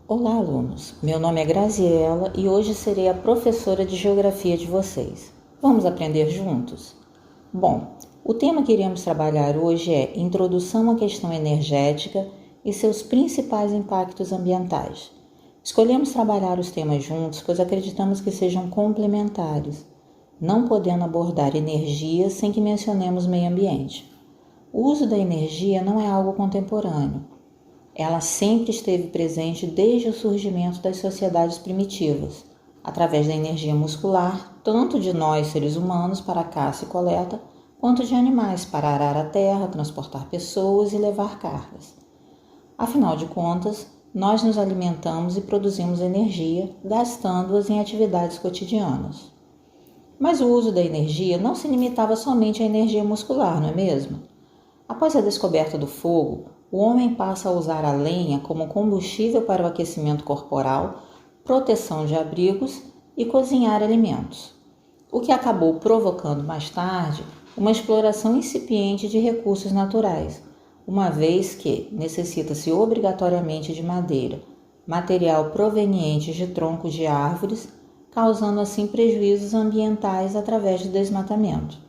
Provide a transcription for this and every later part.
Olá, alunos! Meu nome é Graziela e hoje serei a professora de Geografia de vocês. Vamos aprender juntos? Bom, o tema que iremos trabalhar hoje é Introdução à Questão Energética e seus principais impactos ambientais. Escolhemos trabalhar os temas juntos pois acreditamos que sejam complementares, não podendo abordar energia sem que mencionemos meio ambiente. O uso da energia não é algo contemporâneo. Ela sempre esteve presente desde o surgimento das sociedades primitivas, através da energia muscular, tanto de nós, seres humanos, para a caça e coleta, quanto de animais para arar a terra, transportar pessoas e levar cargas. Afinal de contas, nós nos alimentamos e produzimos energia, gastando-as em atividades cotidianas. Mas o uso da energia não se limitava somente à energia muscular, não é mesmo? Após a descoberta do fogo, o homem passa a usar a lenha como combustível para o aquecimento corporal, proteção de abrigos e cozinhar alimentos, o que acabou provocando mais tarde uma exploração incipiente de recursos naturais, uma vez que necessita-se obrigatoriamente de madeira, material proveniente de troncos de árvores, causando assim prejuízos ambientais através do desmatamento.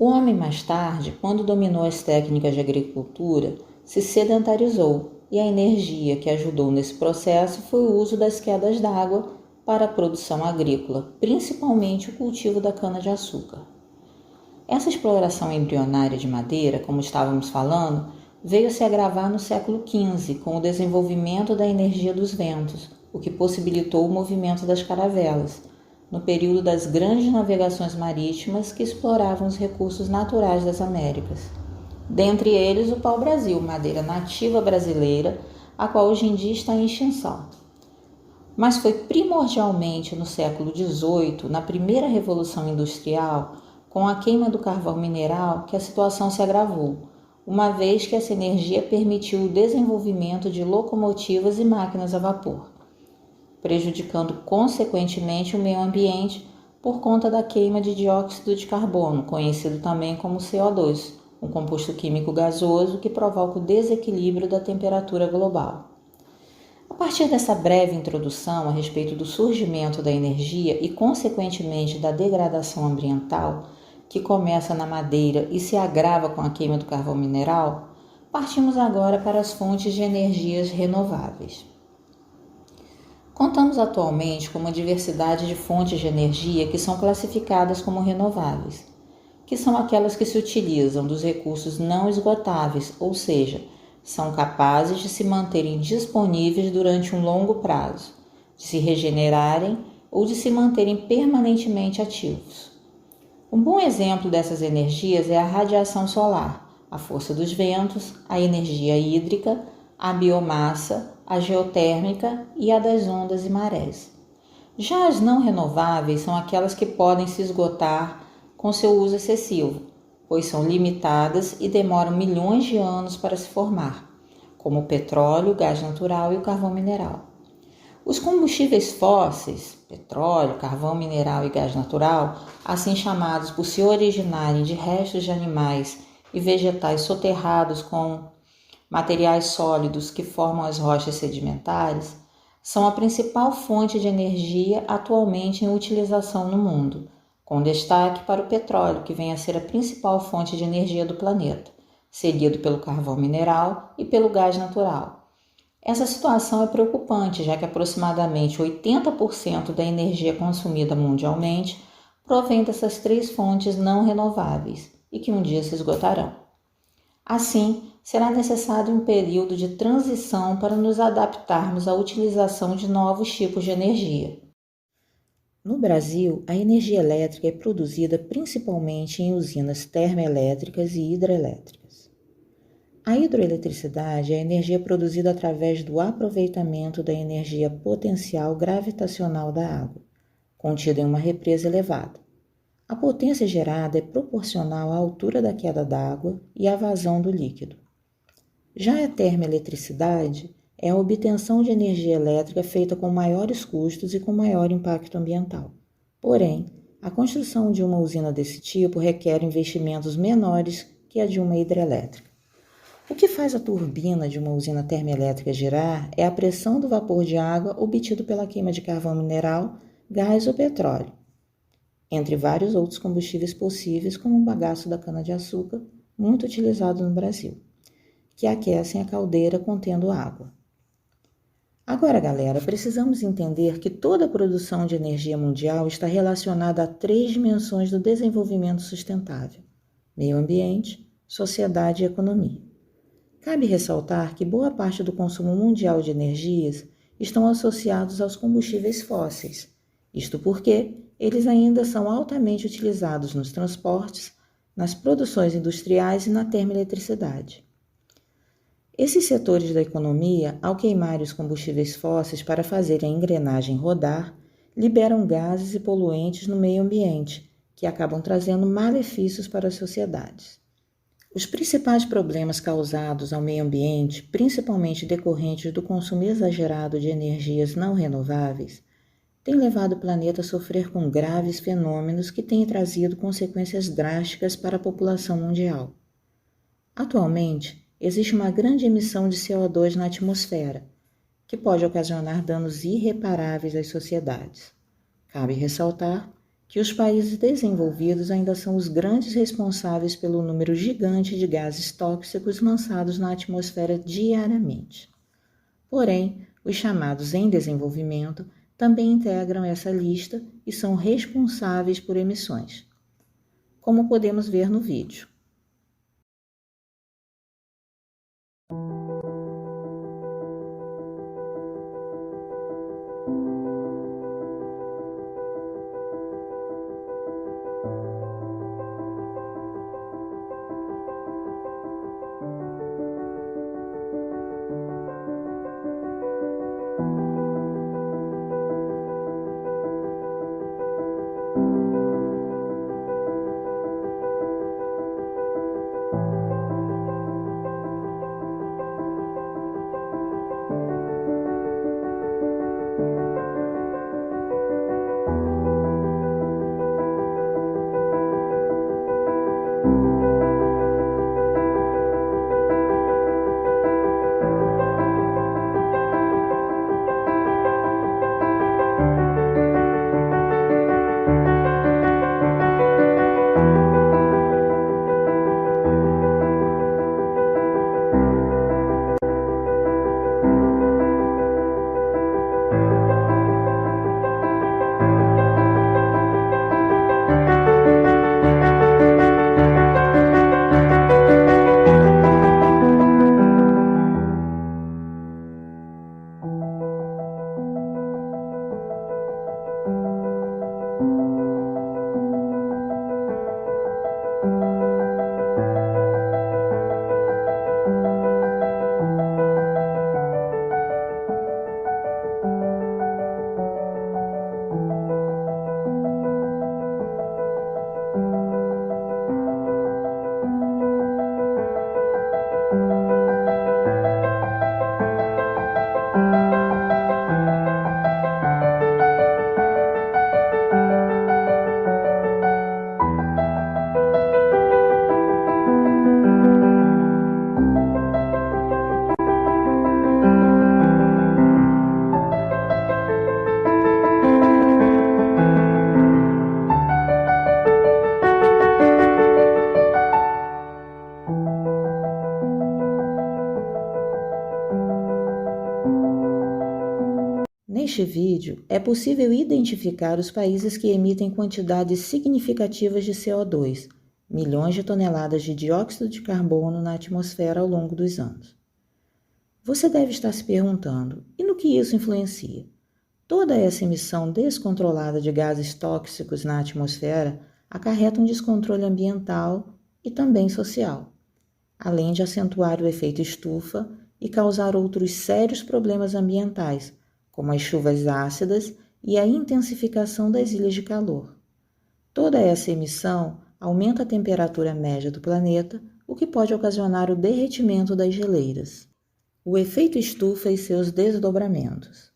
O homem, mais tarde, quando dominou as técnicas de agricultura, se sedentarizou e a energia que ajudou nesse processo foi o uso das quedas d'água para a produção agrícola, principalmente o cultivo da cana-de-açúcar. Essa exploração embrionária de madeira, como estávamos falando, veio se agravar no século XV com o desenvolvimento da energia dos ventos, o que possibilitou o movimento das caravelas, no período das grandes navegações marítimas que exploravam os recursos naturais das Américas. Dentre eles, o pau-brasil, madeira nativa brasileira, a qual hoje em dia está em extinção. Mas foi primordialmente no século XVIII, na primeira Revolução Industrial, com a queima do carvão mineral, que a situação se agravou, uma vez que essa energia permitiu o desenvolvimento de locomotivas e máquinas a vapor, prejudicando consequentemente o meio ambiente por conta da queima de dióxido de carbono, conhecido também como CO2, um composto químico gasoso que provoca o desequilíbrio da temperatura global. A partir dessa breve introdução a respeito do surgimento da energia e, consequentemente, da degradação ambiental, que começa na madeira e se agrava com a queima do carvão mineral, partimos agora para as fontes de energias renováveis. Contamos atualmente com uma diversidade de fontes de energia que são classificadas como renováveis, que são aquelas que se utilizam dos recursos não esgotáveis, ou seja, são capazes de se manterem disponíveis durante um longo prazo, de se regenerarem ou de se manterem permanentemente ativos. Um bom exemplo dessas energias é a radiação solar, a força dos ventos, a energia hídrica, a biomassa, a geotérmica e a das ondas e marés. Já as não renováveis são aquelas que podem se esgotar com seu uso excessivo, pois são limitadas e demoram milhões de anos para se formar, como o petróleo, o gás natural e o carvão mineral. Os combustíveis fósseis, petróleo, carvão mineral e gás natural, assim chamados por se originarem de restos de animais e vegetais soterrados com materiais sólidos que formam as rochas sedimentares, são a principal fonte de energia atualmente em utilização no mundo, com destaque para o petróleo, que vem a ser a principal fonte de energia do planeta, seguido pelo carvão mineral e pelo gás natural. Essa situação é preocupante, já que aproximadamente 80% da energia consumida mundialmente provém dessas três fontes não renováveis e que um dia se esgotarão. Assim, será necessário um período de transição para nos adaptarmos à utilização de novos tipos de energia. No Brasil, a energia elétrica é produzida principalmente em usinas termoelétricas e hidrelétricas. A hidroeletricidade é a energia produzida através do aproveitamento da energia potencial gravitacional da água, contida em uma represa elevada. A potência gerada é proporcional à altura da queda d'água e à vazão do líquido. Já a termoeletricidade é a obtenção de energia elétrica feita com maiores custos e com maior impacto ambiental. Porém, a construção de uma usina desse tipo requer investimentos menores que a de uma hidrelétrica. O que faz a turbina de uma usina termoelétrica girar é a pressão do vapor de água obtido pela queima de carvão mineral, gás ou petróleo, entre vários outros combustíveis possíveis, como o bagaço da cana-de-açúcar, muito utilizado no Brasil, que aquecem a caldeira contendo água. Agora, galera, precisamos entender que toda a produção de energia mundial está relacionada a 3 dimensões do desenvolvimento sustentável: meio ambiente, sociedade e economia. Cabe ressaltar que boa parte do consumo mundial de energias estão associados aos combustíveis fósseis, isto porque eles ainda são altamente utilizados nos transportes, nas produções industriais e na termoeletricidade. Esses setores da economia, ao queimarem os combustíveis fósseis para fazerem a engrenagem rodar, liberam gases e poluentes no meio ambiente, que acabam trazendo malefícios para as sociedades. Os principais problemas causados ao meio ambiente, principalmente decorrentes do consumo exagerado de energias não renováveis, têm levado o planeta a sofrer com graves fenômenos que têm trazido consequências drásticas para a população mundial. Atualmente, existe uma grande emissão de CO2 na atmosfera, que pode ocasionar danos irreparáveis às sociedades. Cabe ressaltar que os países desenvolvidos ainda são os grandes responsáveis pelo número gigante de gases tóxicos lançados na atmosfera diariamente. Porém, os chamados em desenvolvimento também integram essa lista e são responsáveis por emissões, como podemos ver no vídeo. Neste vídeo, é possível identificar os países que emitem quantidades significativas de CO2, milhões de toneladas de dióxido de carbono na atmosfera ao longo dos anos. Você deve estar se perguntando, e no que isso influencia? Toda essa emissão descontrolada de gases tóxicos na atmosfera acarreta um descontrole ambiental e também social, além de acentuar o efeito estufa e causar outros sérios problemas ambientais, como as chuvas ácidas e a intensificação das ilhas de calor. Toda essa emissão aumenta a temperatura média do planeta, o que pode ocasionar o derretimento das geleiras. O efeito estufa e seus desdobramentos.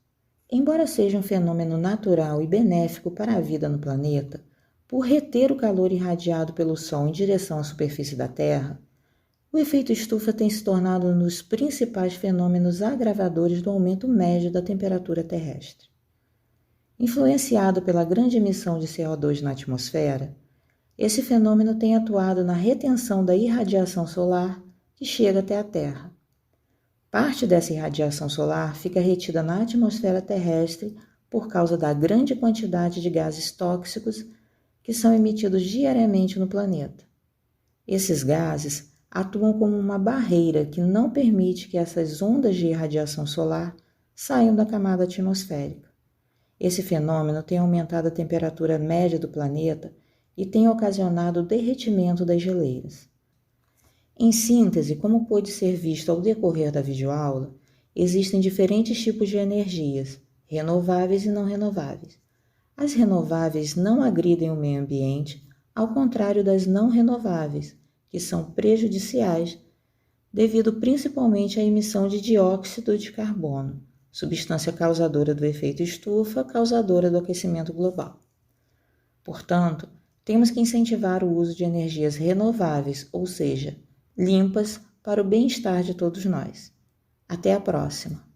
Embora seja um fenômeno natural e benéfico para a vida no planeta, por reter o calor irradiado pelo Sol em direção à superfície da Terra, O efeito estufa tem se tornado um dos principais fenômenos agravadores do aumento médio da temperatura terrestre. Influenciado pela grande emissão de CO2 na atmosfera, esse fenômeno tem atuado na retenção da irradiação solar que chega até a Terra. Parte dessa irradiação solar fica retida na atmosfera terrestre por causa da grande quantidade de gases tóxicos que são emitidos diariamente no planeta. Esses gases atuam como uma barreira que não permite que essas ondas de irradiação solar saiam da camada atmosférica. Esse fenômeno tem aumentado a temperatura média do planeta e tem ocasionado o derretimento das geleiras. Em síntese, como pôde ser visto ao decorrer da videoaula, existem diferentes tipos de energias, renováveis e não renováveis. As renováveis não agridem o meio ambiente, ao contrário das não renováveis, que são prejudiciais, devido principalmente à emissão de dióxido de carbono, substância causadora do efeito estufa, causadora do aquecimento global. Portanto, temos que incentivar o uso de energias renováveis, ou seja, limpas, para o bem-estar de todos nós. Até a próxima!